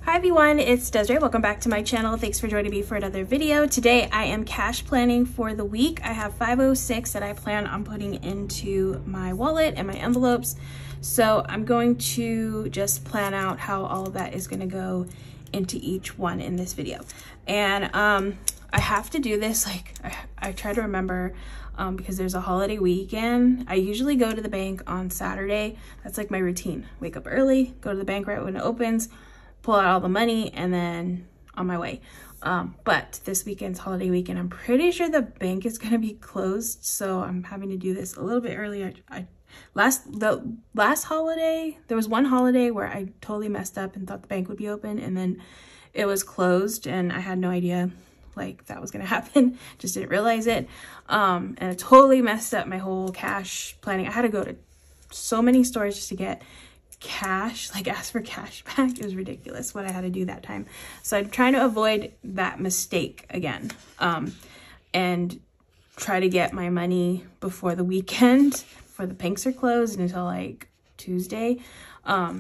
Hi everyone, it's Desiree. Welcome back to my channel. Thanks for joining me for another video. Today I am cash planning for the week. I have $506 that I plan on putting into my wallet and my envelopes. So I'm going to just plan out how all of that is going to go into each one in this video. And I have to do this, like I try to remember because there's a holiday weekend. I usually go to the bank on Saturday. That's like my routine. Wake up early, go to the bank right when it opens, pull out all the money, and then on my way. But this weekend's holiday weekend, I'm pretty sure the bank is gonna be closed, so I'm having to do this a little bit earlier. The last holiday, there was one holiday where I totally messed up and thought the bank would be open, and then it was closed, and I had no idea like that was gonna happen. Just didn't realize it, and it totally messed up my whole cash planning. I had to go to so many stores just to get cash, like ask for cash back. It was ridiculous what I had to do that time. So I'm trying to avoid that mistake again, and try to get my money before the weekend, before the banks are closed until like Tuesday.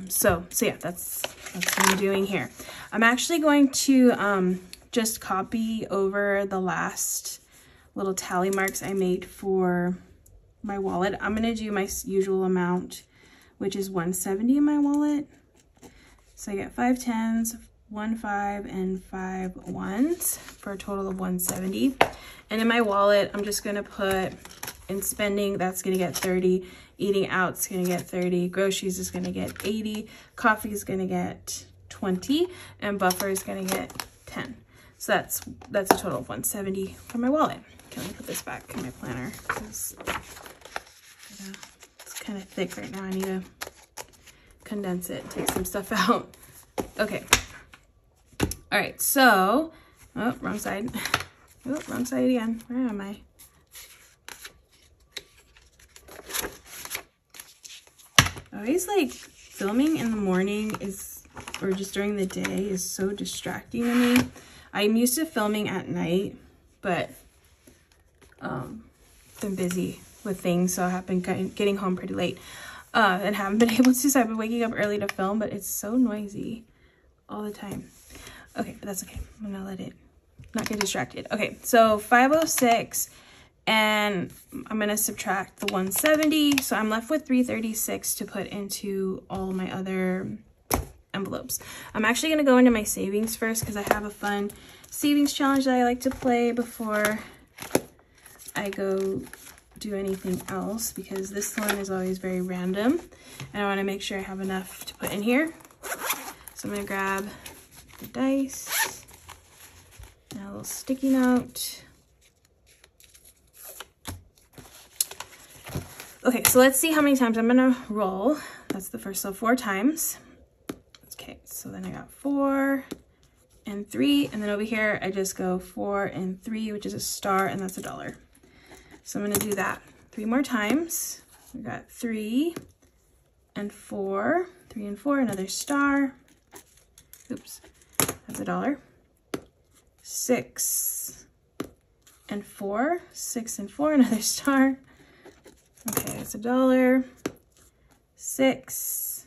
So yeah, that's what I'm doing here. I'm actually going to just copy over the last little tally marks I made for my wallet. I'm gonna do my usual amount, which is 170 in my wallet. So I get 5 10s, 1 5, and 5 1s for a total of 170. And in my wallet, I'm just gonna put in spending, that's gonna get 30, eating out's gonna get 30, groceries is gonna get 80, coffee is gonna get 20, and buffer is gonna get 10. So that's a total of 170 for my wallet. Okay, let me put this back in my planner because it's kind of thick right now. I need to condense it, take some stuff out. Okay. All right, so, oh, wrong side. Oh, wrong side again. Where am I? Always like filming in the morning or just during the day is so distracting to me. I'm used to filming at night, but been busy with things, so I have been getting home pretty late and haven't been able to, so I've been waking up early to film, but it's so noisy all the time. Okay, but that's okay. I'm gonna let it not get distracted. Okay, so 506, and I'm gonna subtract the 170, so I'm left with 336 to put into all my other envelopes. I'm actually gonna go into my savings first because I have a fun savings challenge that I like to play before I go do anything else, because this one is always very random and I want to make sure I have enough to put in here. So I'm gonna grab the dice and a little sticky note. Okay, so let's see how many times I'm gonna roll. That's the first, so 4 times. Okay, so then I got 4 and 3, and then over here I just go 4 and 3, which is a star, and that's $1. So I'm gonna do that 3 more times. We got 3 and 4, 3 and 4, another star. Oops, that's $1. 6 and 4, 6 and 4, another star. Okay, that's $1. 6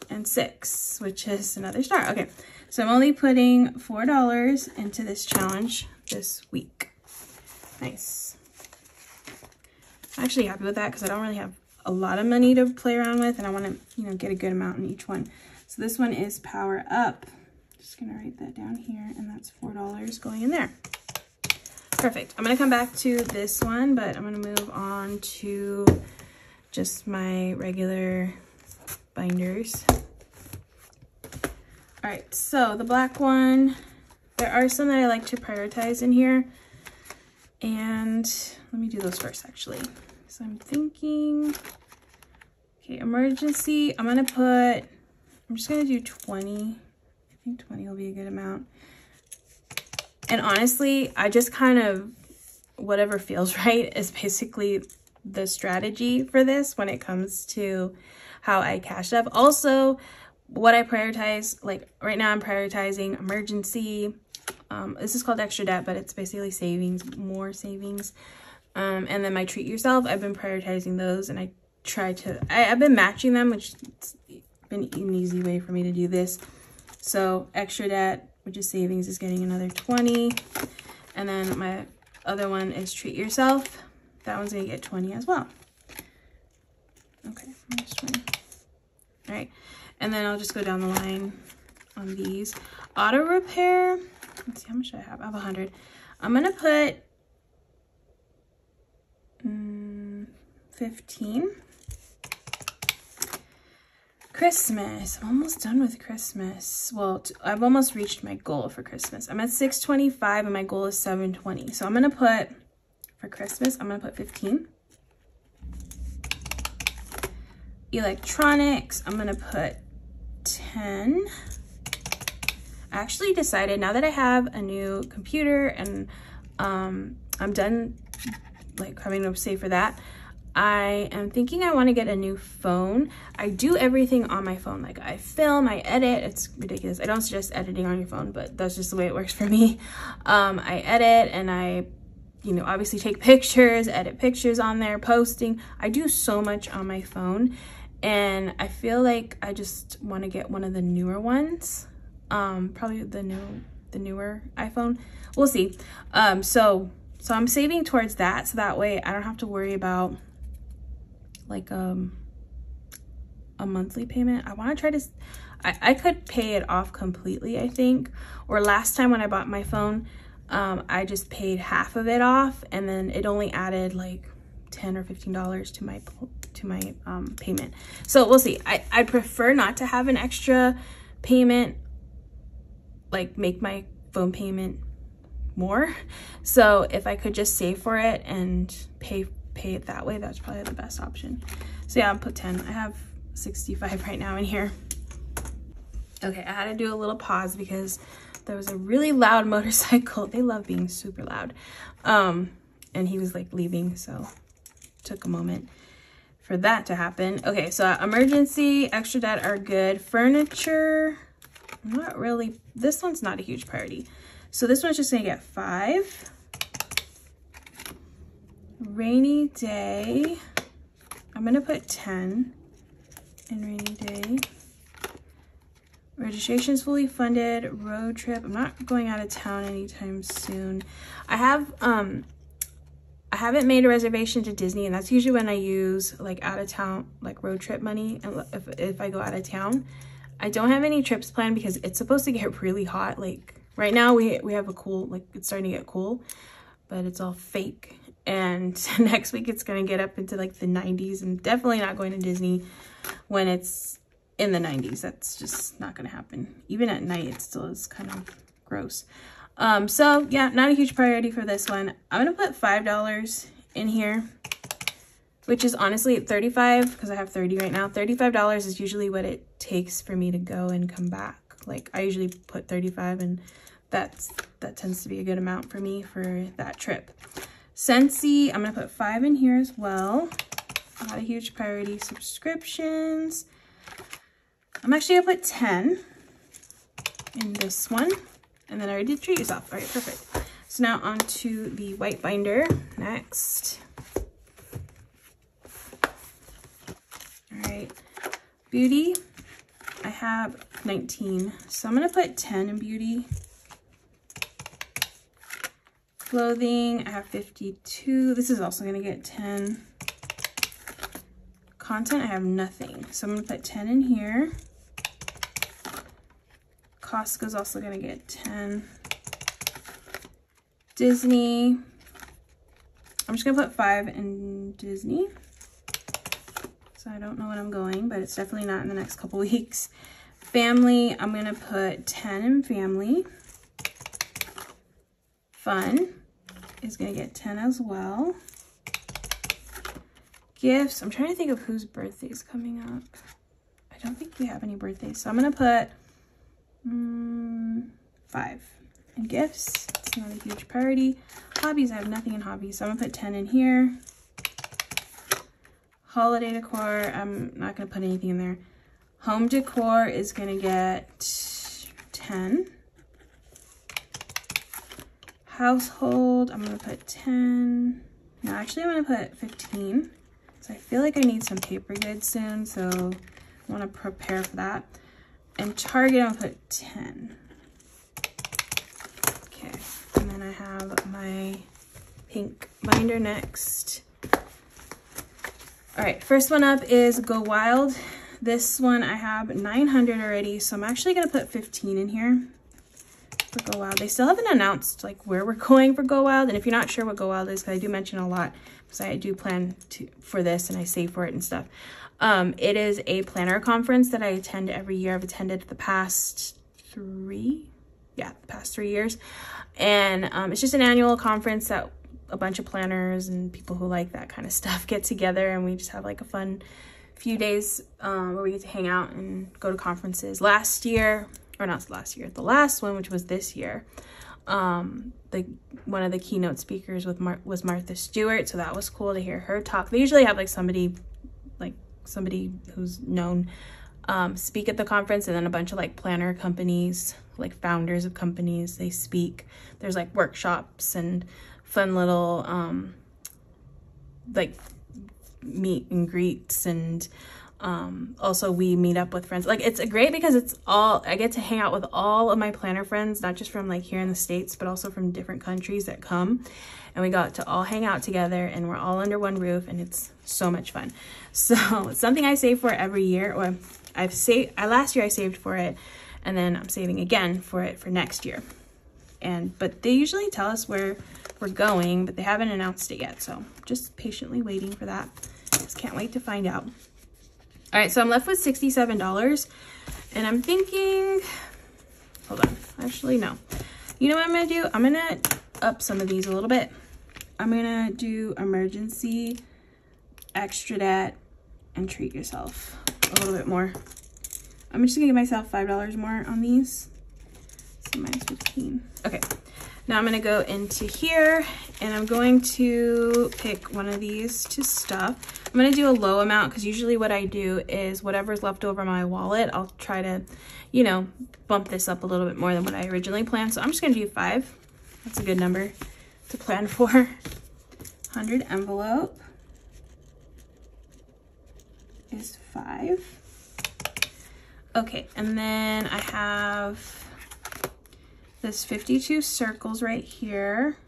and 6, which is another star. Okay, so I'm only putting $4 into this challenge this week. Nice. I'm actually happy with that because I don't really have a lot of money to play around with, and I want to, you know, get a good amount in each one. So this one is Power Up. Just gonna write that down here, and that's $4 going in there. Perfect. I'm gonna come back to this one, but I'm gonna move on to just my regular binders. All right, so the black one, there are some that I like to prioritize in here, and let me do those first actually. So I'm thinking, okay, emergency, I'm just gonna do 20. I think 20 will be a good amount. And honestly, I just kind of, whatever feels right is basically the strategy for this when it comes to how I cash up. Also, what I prioritize, like right now I'm prioritizing emergency. This is called extra debt, but it's basically savings, more savings. And then my treat yourself, I've been prioritizing those, and I've been matching them, which has been an easy way for me to do this. So extra debt, which is savings, is getting another 20. And then my other one is treat yourself. That one's gonna get 20 as well. Okay, minus 20. All right, and then I'll just go down the line on these. Auto repair, let's see, how much do I have? I have 100. I'm gonna put 15. Christmas, I'm almost done with Christmas. Well, I've almost reached my goal for Christmas. I'm at 625 and my goal is 720. So I'm gonna put, for Christmas, I'm gonna put 15. Electronics, I'm gonna put 10. I actually decided, now that I have a new computer and I'm done like having to save for that, I am thinking I want to get a new phone. I do everything on my phone. Like I film, I edit. It's ridiculous. I don't suggest editing on your phone, but that's just the way it works for me. I edit and I, you know, obviously take pictures, edit pictures on there, posting. I do so much on my phone, and I feel like I just want to get one of the newer ones. Probably the newer iPhone. We'll see. So I'm saving towards that, so that way I don't have to worry about like a monthly payment. I want to try to, I could pay it off completely, I think. Or last time when I bought my phone, I just paid half of it off, and then it only added like $10 or $15 to my payment. So we'll see. I prefer not to have an extra payment, like make my phone payment more. So if I could just save for it and pay it that way, that's probably the best option. So yeah, I'll put 10. I have 65 right now in here. Okay, I had to do a little pause because there was a really loud motorcycle. They love being super loud. And he was like leaving, so took a moment for that to happen. Okay, so emergency, extra debt are good. Furniture, not really. This one's not a huge priority. So this one's just gonna get 5. Rainy day, I'm gonna put 10 in rainy day. Registration's fully funded. Road trip, I'm not going out of town anytime soon. I haven't made a reservation to Disney, and that's usually when I use like out of town, like road trip money. If I go out of town, I don't have any trips planned because it's supposed to get really hot. Like right now we have a cool, like it's starting to get cool, but it's all fake. And next week it's gonna get up into like the 90s, and definitely not going to Disney when it's in the 90s. That's just not gonna happen. Even at night, it still is kind of gross. So yeah, not a huge priority for this one. I'm gonna put $5 in here, which is honestly at 35 because I have 30 right now. $35 is usually what it takes for me to go and come back. Like I usually put 35, and that tends to be a good amount for me for that trip. Scentsy, I'm gonna put 5 in here as well. Not a huge priority. Subscriptions, I'm actually gonna put 10 in this one. And then I already did treat yourself. All right, perfect. So now on to the white binder next. All right, beauty, I have 19. So I'm gonna put 10 in beauty. Clothing, I have 52. This is also gonna get 10. Content, I have nothing. So I'm gonna put 10 in here. Costco's also gonna get 10. Disney, I'm just gonna put 5 in Disney. So I don't know when I'm going, but it's definitely not in the next couple weeks. Family, I'm gonna put 10 in family. Fun is gonna get 10 as well. Gifts, I'm trying to think of whose birthday is coming up. I don't think we have any birthdays, so I'm gonna put 5 in gifts. It's not a huge priority. Hobbies, I have nothing in hobbies, so I'm gonna put 10 in here. Holiday decor, I'm not gonna put anything in there. Home decor is gonna get 10. Household, I'm gonna put 10. No, actually I'm gonna put 15. So I feel like I need some paper goods soon, so I wanna prepare for that. And Target, I'll put 10. Okay, and then I have my pink binder next. All right, first one up is Go Wild. This one I have 900 already, so I'm actually gonna put 15 in here for Go Wild. They still haven't announced like where we're going for Go Wild, and if you're not sure what Go Wild is, because I do mention a lot, because I do plan for this and I save for it and stuff. It is a planner conference that I attend every year. I've attended the past 3 years, and it's just an annual conference that a bunch of planners and people who like that kind of stuff get together, and we just have like a fun few days where we get to hang out and go to conferences. Last year, or not last year, the last one, which was this year, one of the keynote speakers was Martha Stewart, so that was cool to hear her talk. They usually have like somebody who's known speak at the conference, and then a bunch of like planner companies, like founders of companies, they speak. There's like workshops and fun little like meet and greets, and also we meet up with friends. Like, it's great because I get to hang out with all of my planner friends, not just from like here in the States, but also from different countries that come, and we got to all hang out together, and we're all under one roof, and it's so much fun. So it's something I save for every year, or last year I saved for it, and then I'm saving again for it for next year. But they usually tell us where we're going, but they haven't announced it yet, so just patiently waiting for that. Just can't wait to find out. All right, so I'm left with $67, and I'm thinking, hold on, actually no. You know what I'm gonna do? I'm gonna up some of these a little bit. I'm gonna do Emergency, Extra Dat, and Treat Yourself a little bit more. I'm just gonna give myself $5 more on these. So mine's 15. Okay, now I'm gonna go into here, and I'm going to pick one of these to stuff. I'm gonna do a low amount, because usually what I do is whatever's left over my wallet, I'll try to, you know, bump this up a little bit more than what I originally planned. So I'm just gonna do 5. That's a good number to plan for. 100 envelope is 5. Okay, and then I have this 52 circles right here.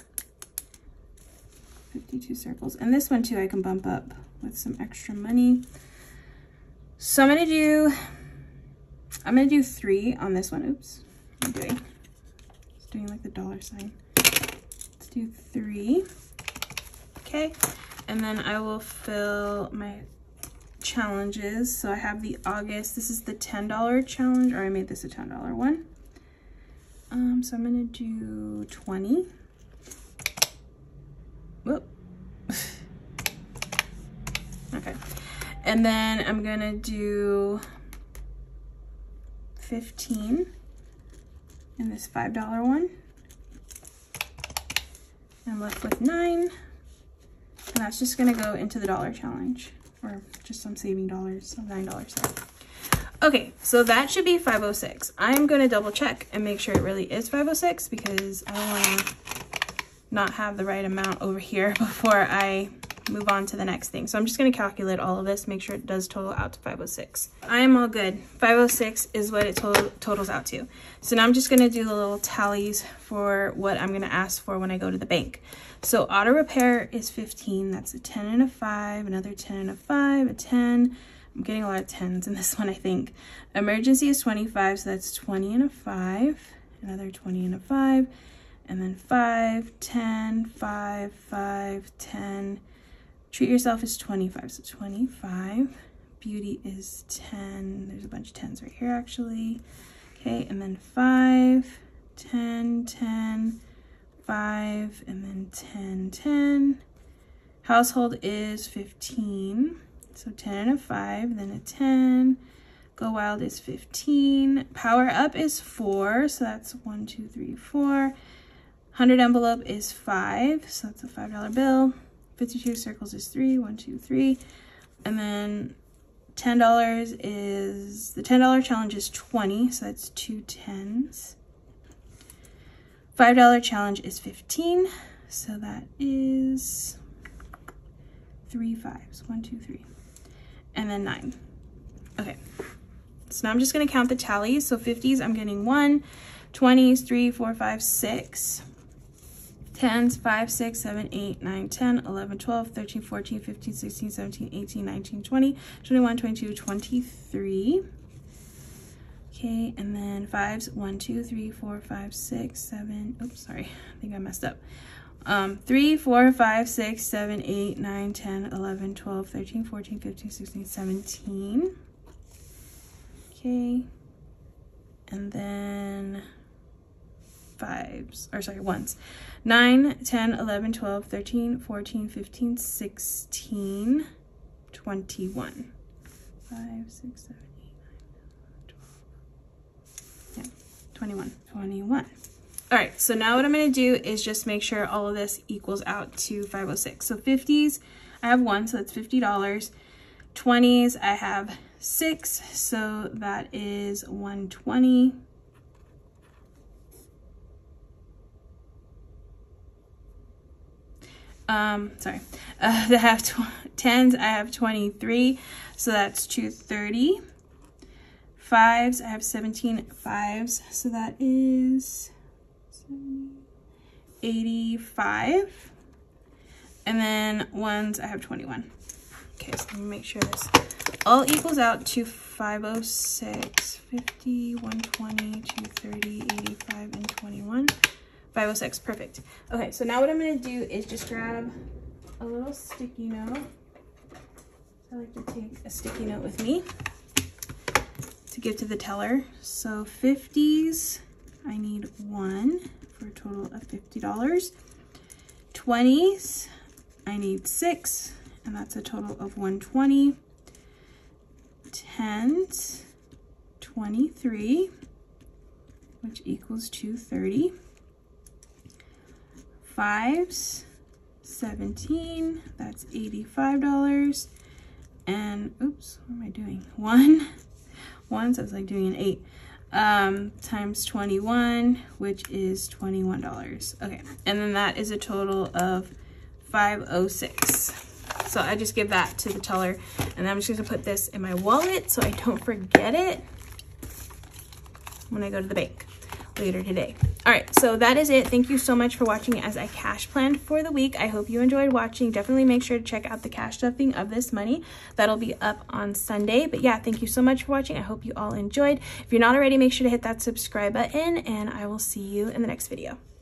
52 circles. And this one too, I can bump up with some extra money. So I'm gonna do 3 on this one. Oops, what am I doing? It's doing like the dollar sign. Let's do 3. Okay, and then I will fill my challenges. So I have the August, this is the $10 challenge, or I made this a $10 one. So I'm gonna do 20. Whoop. Okay, and then I'm gonna do 15 in this $5 one. I'm left with 9, and that's just gonna go into the dollar challenge, or just some saving dollars, so $9 set. Okay, so that should be 506. I'm gonna double check and make sure it really is 506, because I don't wanna not have the right amount over here before I move on to the next thing. So I'm just gonna calculate all of this, make sure it does total out to 506. I am all good. 506 is what it totals out to. So now I'm just gonna do the little tallies for what I'm gonna ask for when I go to the bank. So auto repair is 15, that's a 10 and a 5, another 10 and a 5, a 10. I'm getting a lot of 10s in this one, I think. Emergency is 25, so that's 20 and a 5, another 20 and a 5, and then 5, 10, 5, 5, 10. Treat Yourself is 25, so 25. Beauty is 10. There's a bunch of 10s right here, actually. Okay, and then 5, 10, 10, 5, and then 10, 10. Household is 15. So 10 and a 5, then a 10. Go Wild is 15. Power Up is 4, so that's 1, 2, 3, 4. 100 envelope is 5, so that's a $5 bill. 52 circles is 3, 1, 2, 3. And then $10 is, the $10 challenge is 20, so that's 2 10s. $5 challenge is 15, so that is 3 5s, 1, 2, 3. And then 9. Okay, So now I'm just gonna count the tallies. So 50s, I'm getting 1, 20s, 3, 4, 5, 6, 10s, 5, 6, 7, 8, 9, 10, 11, 12, 13, 14, 15, 16, 17, 18, 19, 20, 21, 22, 23. Okay, and then 5s, 1, 2, 3, 4, 5, 6, 7, oops, sorry, I think I messed up. 3, 4, 5, 6, 7, 8, 9, 10, 11, 12, 13, 14, 15, 16, 17. Okay, and then 5s, or sorry, 1s. 9, 10, 11, 12, 13, 14, 15, 16, 21. 5, 6, 7, 8, 9, 10, 12. Yeah, 21. All right, so now what I'm gonna do is just make sure all of this equals out to 506. So 50s, I have 1, so that's $50. 20s, I have 6, so that is 120. Sorry, I have 10s, I have 23, so that's 230. 5s, I have 17 5s, so that is 85. And then 1s, I have 21. Okay, so let me make sure this all equals out to 506, 50, 120, 230, 85, and 21. 506, perfect. Okay, so now what I'm gonna do is just grab a little sticky note. I like to take a sticky note with me to give to the teller. So 50s, I need 1 for a total of $50. 20s, I need 6, and that's a total of 120. 10s, 23, which equals 230. 5s, 17, that's $85. And oops, what am I doing? 1, so it's like doing an 8. Times 21, which is $21. Okay, and then that is a total of 506. So I just give that to the teller, and I'm just gonna put this in my wallet so I don't forget it when I go to the bank later today. All right, so that is it. Thank you so much for watching as I cash planned for the week. I hope you enjoyed watching. Definitely make sure to check out the cash stuffing of this money. That'll be up on Sunday. But yeah, thank you so much for watching. I hope you all enjoyed. If you're not already, make sure to hit that subscribe button, and I will see you in the next video.